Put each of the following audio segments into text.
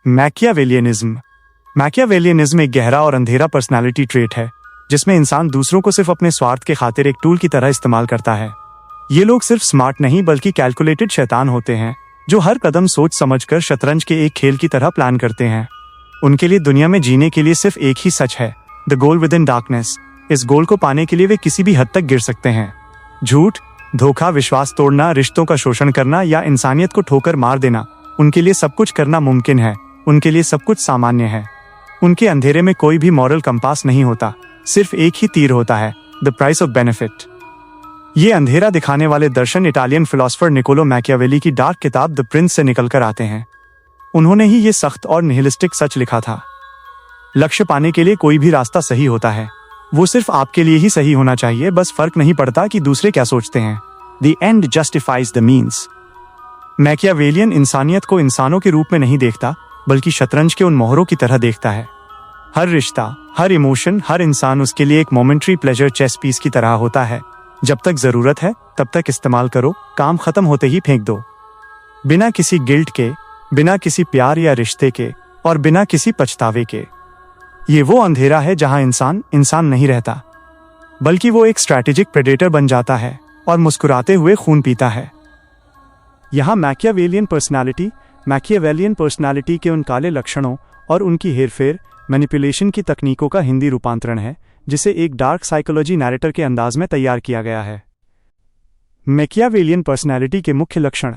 Machiavellianism. Machiavellianism एक गहरा और अंधेरा पर्सनालिटी ट्रेट है जिसमें इंसान दूसरों को सिर्फ अपने स्वार्थ के खातिर एक टूल की तरह इस्तेमाल करता है। ये लोग सिर्फ स्मार्ट नहीं बल्कि कैलकुलेटेड शैतान होते हैं जो हर कदम सोच समझकर शतरंज के एक खेल की तरह प्लान करते हैं। उनके लिए दुनिया में जीने के लिए सिर्फ एक ही सच है, the goal with in darkness. इस गोल को पाने के लिए वे किसी भी हद तक गिर सकते हैं। झूठ, धोखा, विश्वास तोड़ना, रिश्तों का शोषण करना या इंसानियत को ठोकर मार देना, उनके लिए सब कुछ करना मुमकिन है। उनके लिए सब कुछ सामान्य है। उनके अंधेरे में कोई भी मॉरल कंपास नहीं होता, सिर्फ एक ही तीर होता है, द प्राइस ऑफ बेनिफिट। ये अंधेरा दिखाने वाले दर्शन इटालियन फिलोसोफर निकोलो मैकियावेली की डार्क किताब द प्रिंस से निकलकर आते हैं। उन्होंने ही ये सख्त और निहिलिस्टिक सच लिखा था। लक्ष्य पाने के लिए कोई भी रास्ता सही होता है, वो सिर्फ आपके लिए ही सही होना चाहिए, बस फर्क नहीं पड़ता कि दूसरे क्या सोचते हैं। The end justifies the means. Machiavellian इंसानियत को इंसानों के रूप में नहीं देखता बल्कि शतरंज के उन मोहरों की तरह देखता है। हर रिश्ता, हर इमोशन, हर इंसान उसके लिए एक मोमेंट्री प्लेजर चेस पीस की तरह होता है। जब तक जरूरत है तब तक इस्तेमाल करो, काम खत्म होते ही फेंक दो। बिना किसी गिल्ट के, बिना किसी प्यार या रिश्ते के और बिना किसी पछतावे के। ये वो अंधेरा है जहां इंसान इंसान नहीं रहता बल्कि वो एक स्ट्रैटेजिक प्रेडेटर बन जाता है और मुस्कुराते हुए खून पीता है। यहाँ मैकियावेलियन पर्सनालिटी के उन काले लक्षणों और उनकी हेरफेर, मैनिपुलेशन की तकनीकों का हिंदी रूपांतरण है जिसे एक डार्क साइकोलॉजी नैरेटर के अंदाज में तैयार किया गया है। मैकियावेलियन पर्सनालिटी के मुख्य लक्षण।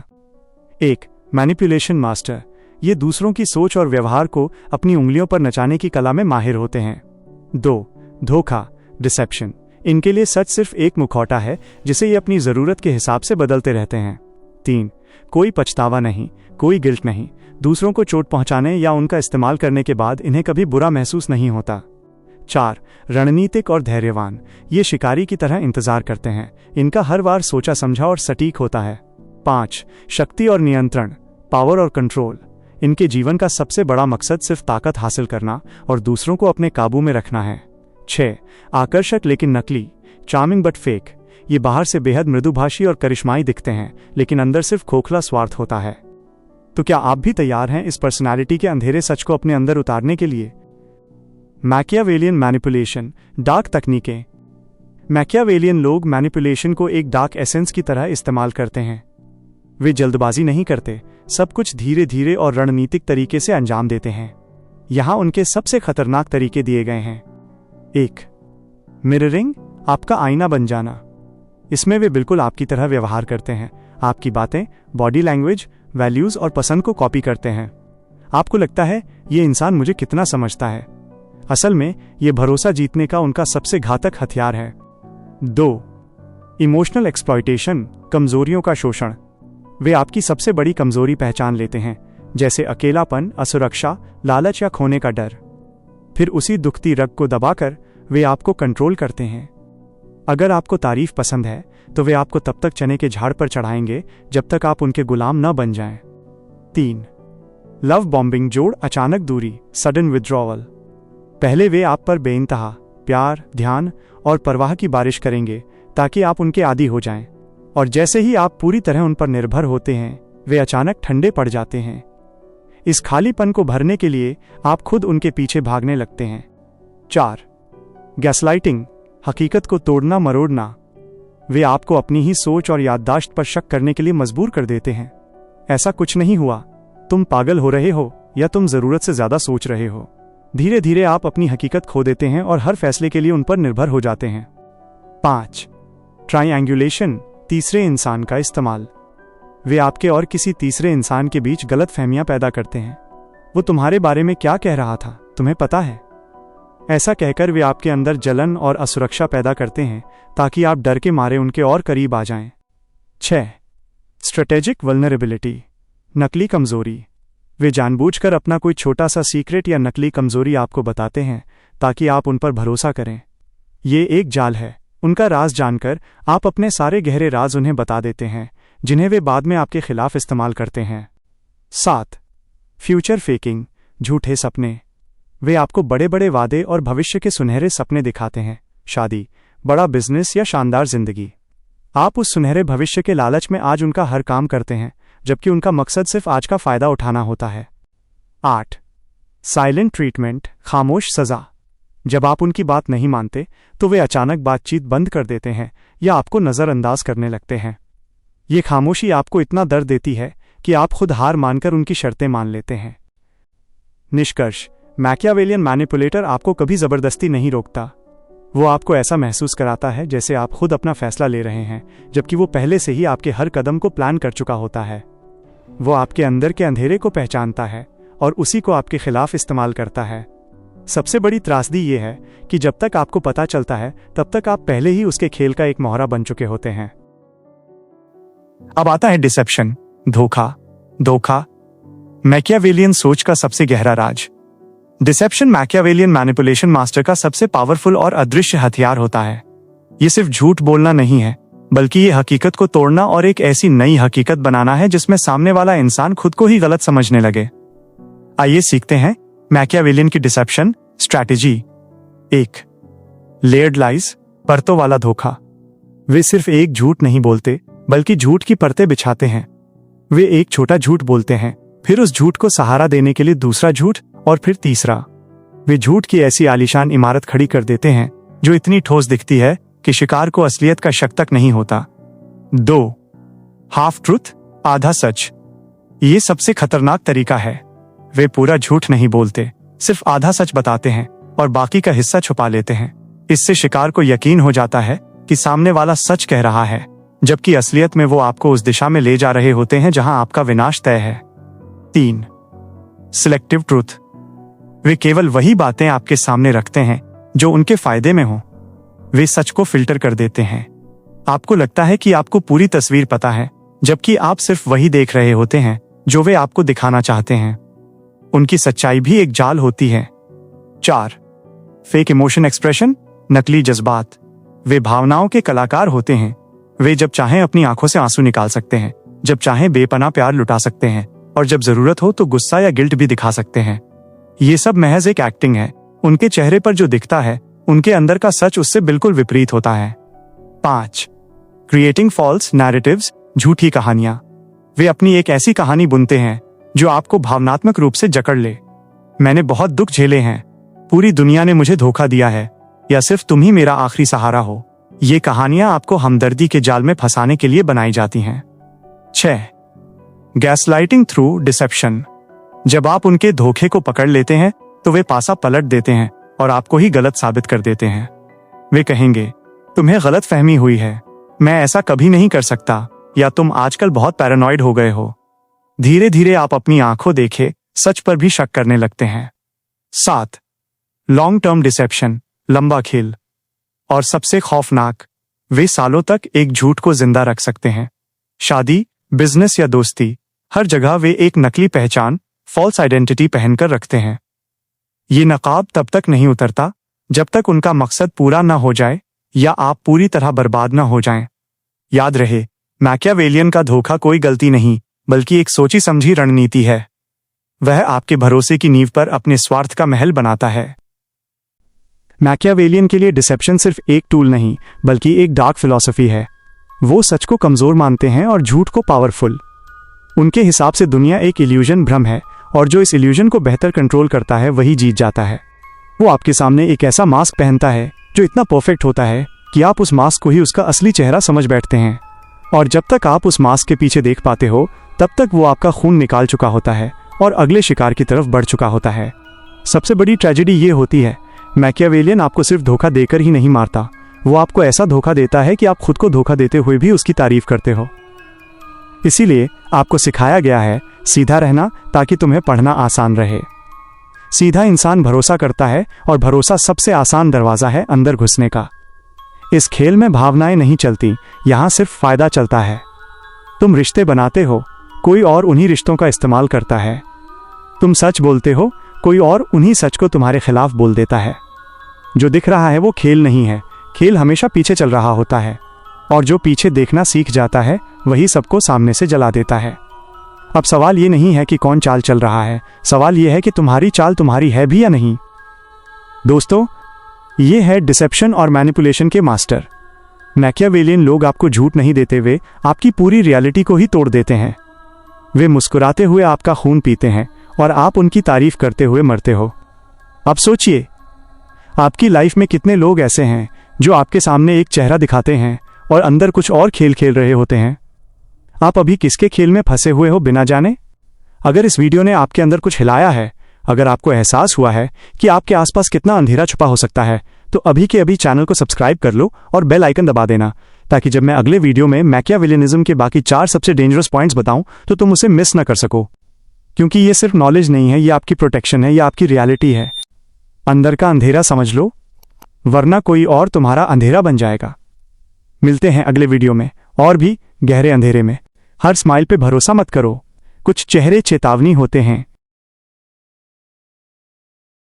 1. Manipulation master. ये दूसरों की सोच और व्यवहार को अपनी उंगलियों पर नचाने की कला में माहिर होते हैं। 2. धोखा, डिसेप्शन। इनके लिए सच सिर्फ एक मुखौटा है जिसे ये अपनी जरूरत के हिसाब से बदलते रहते हैं। 3. कोई पछतावा नहीं, कोई गिल्ट नहीं। दूसरों को चोट पहुंचाने या उनका इस्तेमाल करने के बाद इन्हें कभी बुरा महसूस नहीं होता। 4. रणनीतिक और धैर्यवान। ये शिकारी की तरह इंतजार करते हैं, इनका हर वार सोचा समझा और सटीक होता है। 5. शक्ति और नियंत्रण, पावर और कंट्रोल। इनके जीवन का सबसे बड़ा मकसद सिर्फ ताकत हासिल करना और दूसरों को अपने काबू में रखना है। 6. आकर्षक लेकिन नकली, चार्मिंग बट फेक। ये बाहर से बेहद मृदुभाषी और करिश्माई दिखते हैं लेकिन अंदर सिर्फ खोखला स्वार्थ होता है। तो क्या आप भी तैयार हैं इस पर्सनालिटी के अंधेरे सच को अपने अंदर उतारने के लिए? मैकियावेलियन मैनिपुलेशन, डार्क तकनीकें। मैकियावेलियन लोग मैनिपुलेशन को एक डार्क एसेंस की तरह इस्तेमाल करते हैं। वे जल्दबाजी नहीं करते, सब कुछ धीरे धीरे और रणनीतिक तरीके से अंजाम देते हैं। यहां उनके सबसे खतरनाक तरीके दिए गए हैं। 1. मिररिंग, आपका आईना बन जाना। इसमें वे बिल्कुल आपकी तरह व्यवहार करते हैं, आपकी बातें, बॉडी लैंग्वेज, वैल्यूज और पसंद को कॉपी करते हैं। आपको लगता है ये इंसान मुझे कितना समझता है। असल में ये भरोसा जीतने का उनका सबसे घातक हथियार है। 2. इमोशनल एक्सप्लॉयटेशन, कमजोरियों का शोषण। वे आपकी सबसे बड़ी कमजोरी पहचान लेते हैं, जैसे अकेलापन, असुरक्षा, लालच या खोने का डर। फिर उसी दुखती रग को दबाकर वे आपको कंट्रोल करते हैं। अगर आपको तारीफ पसंद है तो वे आपको तब तक चने के झाड़ पर चढ़ाएंगे जब तक आप उनके गुलाम न बन जाएं। 3. लव बॉम्बिंग जोड़, अचानक दूरी, सडन विड्रॉवल। पहले वे आप पर बेइंतहा प्यार, ध्यान और परवाह की बारिश करेंगे ताकि आप उनके आदी हो जाएं, और जैसे ही आप पूरी तरह उन पर निर्भर होते हैं वे अचानक ठंडे पड़ जाते हैं। इस खालीपन को भरने के लिए आप खुद उनके पीछे भागने लगते हैं। 4. गैसलाइटिंग, हकीकत को तोड़ना मरोड़ना। वे आपको अपनी ही सोच और याददाश्त पर शक करने के लिए मजबूर कर देते हैं। ऐसा कुछ नहीं हुआ, तुम पागल हो रहे हो या तुम जरूरत से ज्यादा सोच रहे हो। धीरे धीरे आप अपनी हकीकत खो देते हैं और हर फैसले के लिए उन पर निर्भर हो जाते हैं। 5. ट्रायंगुलेशन, तीसरे इंसान का इस्तेमाल। वे आपके और किसी तीसरे इंसान के बीच गलत फहमियां पैदा करते हैं। वो तुम्हारे बारे में क्या कह रहा था, तुम्हें पता है? ऐसा कहकर वे आपके अंदर जलन और असुरक्षा पैदा करते हैं ताकि आप डर के मारे उनके और करीब आ जाएं। 6. स्ट्रेटेजिक वल्नरेबिलिटी, नकली कमजोरी। वे जानबूझकर अपना कोई छोटा सा सीक्रेट या नकली कमजोरी आपको बताते हैं ताकि आप उन पर भरोसा करें। ये एक जाल है। उनका राज जानकर आप अपने सारे गहरे राज उन्हें बता देते हैं जिन्हें वे बाद में आपके खिलाफ इस्तेमाल करते हैं। 7. फ्यूचर फेकिंग, झूठे सपने। वे आपको बड़े बड़े वादे और भविष्य के सुनहरे सपने दिखाते हैं, शादी, बड़ा बिजनेस या शानदार जिंदगी। आप उस सुनहरे भविष्य के लालच में आज उनका हर काम करते हैं जबकि उनका मकसद सिर्फ आज का फायदा उठाना होता है। 8. साइलेंट ट्रीटमेंट, खामोश सजा। जब आप उनकी बात नहीं मानते तो वे अचानक बातचीत बंद कर देते हैं या आपको नज़रअंदाज करने लगते हैं। ये खामोशी आपको इतना दर्द देती है कि आप खुद हार मानकर उनकी शर्तें मान लेते हैं। निष्कर्ष, मैकियावेलियन मैनिपुलेटर आपको कभी ज़बरदस्ती नहीं रोकता। वो आपको ऐसा महसूस कराता है जैसे आप खुद अपना फैसला ले रहे हैं, जबकि वो पहले से ही आपके हर कदम को प्लान कर चुका होता है। वो आपके अंदर के अंधेरे को पहचानता है और उसी को आपके खिलाफ इस्तेमाल करता है। सबसे बड़ी त्रासदी ये है कि जब तक आपको पता चलता है तब तक आप पहले ही उसके खेल का एक मोहरा बन चुके होते हैं। अब आता है डिसेप्शन, धोखा। मैकियावेलियन सोच का सबसे गहरा राज। डिसेप्शन मैकियावेलियन मैनिपुलेशन मास्टर का सबसे पावरफुल और अदृश्य हथियार होता है। ये सिर्फ झूठ बोलना नहीं है, बल्कि ये हकीकत को तोड़ना और एक ऐसी नई हकीकत बनाना है जिसमें सामने वाला इंसान खुद को ही गलत समझने लगे। आइए सीखते हैं मैकियावेलियन की डिसेप्शन स्ट्रैटेजी। 1. लेयर्ड लाइज, परतों वाला धोखा। वे सिर्फ एक झूठ नहीं बोलते, बल्कि झूठ की परतें बिछाते हैं। वे एक छोटा झूठ बोलते हैं, फिर उस झूठ को सहारा देने के लिए दूसरा झूठ और फिर तीसरा। वे झूठ की ऐसी आलीशान इमारत खड़ी कर देते हैं जो इतनी ठोस दिखती है कि शिकार को असलियत का शक तक नहीं होता। 2. हाफ ट्रूथ, आधा सच। ये सबसे खतरनाक तरीका है। वे पूरा झूठ नहीं बोलते, सिर्फ आधा सच बताते हैं और बाकी का हिस्सा छुपा लेते हैं। इससे शिकार को यकीन हो जाता है कि सामने वाला सच कह रहा है, जबकि असलियत में वो आपको उस दिशा में ले जा रहे होते हैं जहां आपका विनाश तय है। 3. Selective truth. वे केवल वही बातें आपके सामने रखते हैं जो उनके फायदे में हो। वे सच को फिल्टर कर देते हैं। आपको लगता है कि आपको पूरी तस्वीर पता है, जबकि आप सिर्फ वही देख रहे होते हैं जो वे आपको दिखाना चाहते हैं। उनकी सच्चाई भी एक जाल होती है। 4. फेक इमोशन एक्सप्रेशन, नकली जज्बात। वे भावनाओं के कलाकार होते हैं। वे जब चाहें अपनी आंखों से आंसू निकाल सकते हैं, जब चाहें बेपनाह प्यार लुटा सकते हैं और जब जरूरत हो तो गुस्सा या गिल्ट भी दिखा सकते हैं। ये सब महज एक एक्टिंग है। उनके चेहरे पर जो दिखता है, उनके अंदर का सच उससे बिल्कुल विपरीत होता है। 5. क्रिएटिंग फॉल्स नैरेटिव्स, झूठी कहानियां। वे अपनी एक ऐसी कहानी बुनते हैं जो आपको भावनात्मक रूप से जकड़ ले। मैंने बहुत दुख झेले हैं, पूरी दुनिया ने मुझे धोखा दिया है, या सिर्फ तुम ही मेरा आखिरी सहारा हो। ये कहानियां आपको हमदर्दी के जाल में फंसाने के लिए बनाई जाती हैं। 6. Gaslighting through deception. जब आप उनके धोखे को पकड़ लेते हैं तो वे पासा पलट देते हैं और आपको ही गलत साबित कर देते हैं। वे कहेंगे, तुम्हें गलत फहमी हुई है, मैं ऐसा कभी नहीं कर सकता, या तुम आजकल बहुत पैरानॉइड हो गए हो। धीरे धीरे आप अपनी आंखों देखे सच पर भी शक करने लगते हैं। 7. लॉन्ग टर्म डिसेप्शन, लंबा खेल। और सबसे खौफनाक, वे सालों तक एक झूठ को जिंदा रख सकते हैं। शादी, बिजनेस या दोस्ती, हर जगह वे एक नकली पहचान, फॉल्स आइडेंटिटी पहनकर रखते हैं। ये नकाब तब तक नहीं उतरता जब तक उनका मकसद पूरा न हो जाए या आप पूरी तरह बर्बाद न हो जाएं। याद रहे, मैकियावेलियन का धोखा कोई गलती नहीं, बल्कि एक सोची समझी रणनीति है। वह आपके भरोसे की नींव पर अपने स्वार्थ का महल बनाता है। मैकियावेलियन के लिए डिसेप्शन सिर्फ एक टूल नहीं, बल्कि एक डार्क फिलॉसफी है। वो सच को कमजोर मानते हैं और झूठ को पावरफुल। उनके हिसाब से दुनिया एक इल्यूजन, भ्रम है, और जो इस इल्यूजन को बेहतर कंट्रोल करता है वही जीत जाता है। वो आपके सामने एक ऐसा मास्क पहनता है जो इतना परफेक्ट होता है कि आप उस मास्क को ही उसका असली चेहरा समझ बैठते हैं। और जब तक आप उस मास्क के पीछे देख पाते हो, तब तक वो आपका खून निकाल चुका होता है और अगले शिकार की तरफ बढ़ चुका होता है। सबसे बड़ी ट्रेजेडी ये होती है, मैकियावेलियन आपको सिर्फ धोखा देकर ही नहीं मारता, वो आपको ऐसा धोखा देता है कि आप खुद को धोखा देते हुए भी उसकी तारीफ करते हो। इसीलिए आपको सिखाया गया है सीधा रहना, ताकि तुम्हें पढ़ना आसान रहे। सीधा इंसान भरोसा करता है और भरोसा सबसे आसान दरवाजा है अंदर घुसने का। इस खेल में भावनाएं नहीं चलती, यहां सिर्फ फायदा चलता है। तुम रिश्ते बनाते हो, कोई और उन्हीं रिश्तों का इस्तेमाल करता है। तुम सच बोलते हो, कोई और उन्हीं सच को तुम्हारे खिलाफ बोल देता है। जो दिख रहा है वो खेल नहीं है, खेल हमेशा पीछे चल रहा होता है, और जो पीछे देखना सीख जाता है वही सबको सामने से जला देता है। अब सवाल ये नहीं है कि कौन चाल चल रहा है, सवाल ये है कि तुम्हारी चाल तुम्हारी है भी या नहीं। दोस्तों, ये है डिसेप्शन और मैनिपुलेशन के मास्टर। मैकियावेलियन लोग आपको झूठ नहीं देते, वे आपकी पूरी रियलिटी को ही तोड़ देते हैं। वे मुस्कुराते हुए आपका खून पीते हैं और आप उनकी तारीफ करते हुए मरते हो। अब सोचिए, आपकी लाइफ में कितने लोग ऐसे हैं जो आपके सामने एक चेहरा दिखाते हैं और अंदर कुछ और खेल खेल रहे होते हैं। आप अभी किसके खेल में फंसे हुए हो बिना जाने? अगर इस वीडियो ने आपके अंदर कुछ हिलाया है, अगर आपको एहसास हुआ है कि आपके आसपास कितना अंधेरा छुपा हो सकता है, तो अभी के अभी चैनल को सब्सक्राइब कर लो और बेल आइकन दबा देना, ताकि जब मैं अगले वीडियो में मैकियावेलियनिज्म के बाकी 4 सबसे डेंजरस पॉइंट्स बताऊं तो तुम उसे मिस न कर सको। क्योंकि ये सिर्फ नॉलेज नहीं है, ये आपकी प्रोटेक्शन है, ये आपकी रियलिटी है। अंदर का अंधेरा समझ लो, वरना कोई और तुम्हारा अंधेरा बन जाएगा। मिलते हैं अगले वीडियो में और भी गहरे अंधेरे में। हर स्माइल पे भरोसा मत करो, कुछ चेहरे चेतावनी होते हैं।